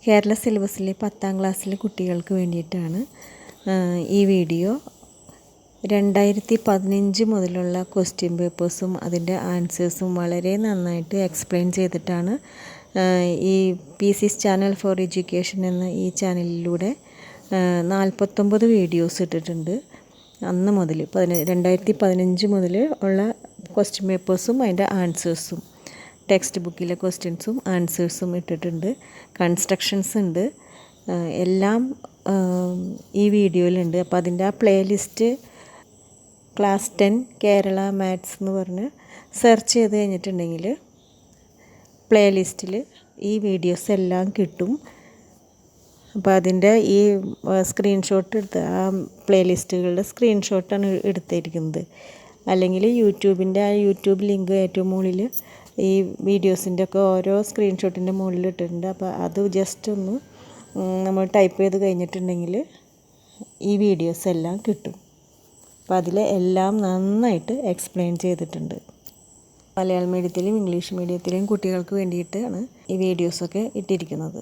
കേരള സിലബസിലെ 10ാം ക്ലാസ്സിലെ കുട്ടികൾക്ക് വേണ്ടിയിട്ടാണ് ഈ വീഡിയോ. 2015 മുതലുള്ള ക്വസ്റ്റ്യൻ പേപ്പേഴ്സും അതിൻ്റെ ആൻസേഴ്സും വളരെ നന്നായിട്ട് എക്സ്പ്ലെയിൻ ചെയ്തിട്ടാണ് ഈ PC's ചാനൽ ഫോർ എഡ്യൂക്കേഷൻ എന്ന ഈ ചാനലിലൂടെ 49 വീഡിയോസ് ഇട്ടിട്ടുണ്ട്. അന്ന് മുതൽ 2015 മുതൽ ഉള്ള ക്വസ്റ്റ്യൻ പേപ്പേഴ്സും അതിൻ്റെ ആൻസേഴ്സും, ടെക്സ്റ്റ് ബുക്കിലെ ക്വസ്റ്റ്യൻസും ആൻസേഴ്സും ഇട്ടിട്ടുണ്ട്. കൺസ്ട്രക്ഷൻസ് ഉണ്ട്, എല്ലാം ഈ വീഡിയോയിലുണ്ട്. അപ്പോൾ അതിൻ്റെ ആ പ്ലേലിസ്റ്റ് ക്ലാസ് 10 കേരള മാത്സ് എന്ന് പറഞ്ഞ് സെർച്ച് ചെയ്ത് കഴിഞ്ഞിട്ടുണ്ടെങ്കിൽ പ്ലേലിസ്റ്റിൽ ഈ വീഡിയോസ് എല്ലാം കിട്ടും. അപ്പോൾ അതിൻ്റെ ഈ സ്ക്രീൻഷോട്ട് എടുത്ത് ആ പ്ലേലിസ്റ്റുകളുടെ സ്ക്രീൻഷോട്ടാണ് എടുത്തിരിക്കുന്നത്. അല്ലെങ്കിൽ യൂട്യൂബ് ലിങ്ക് ഏറ്റവും മുകളിൽ ഈ വീഡിയോസിൻ്റെ ഒക്കെ ഓരോ സ്ക്രീൻഷോട്ടിൻ്റെ മുകളിൽ ഇട്ടിട്ടുണ്ട്. അപ്പോൾ അത് ജസ്റ്റ് ഒന്ന് നമ്മൾ ടൈപ്പ് ചെയ്ത് കഴിഞ്ഞിട്ടുണ്ടെങ്കിൽ ഈ വീഡിയോസ് എല്ലാം കിട്ടും. അപ്പോൾ അതിൽ എല്ലാം നന്നായിട്ട് എക്സ്പ്ലെയിൻ ചെയ്തിട്ടുണ്ട്. മലയാളം മീഡിയത്തിലും ഇംഗ്ലീഷ് മീഡിയത്തിലെയും കുട്ടികൾക്ക് വേണ്ടിയിട്ടാണ് ഈ വീഡിയോസൊക്കെ ഇട്ടിരിക്കുന്നത്.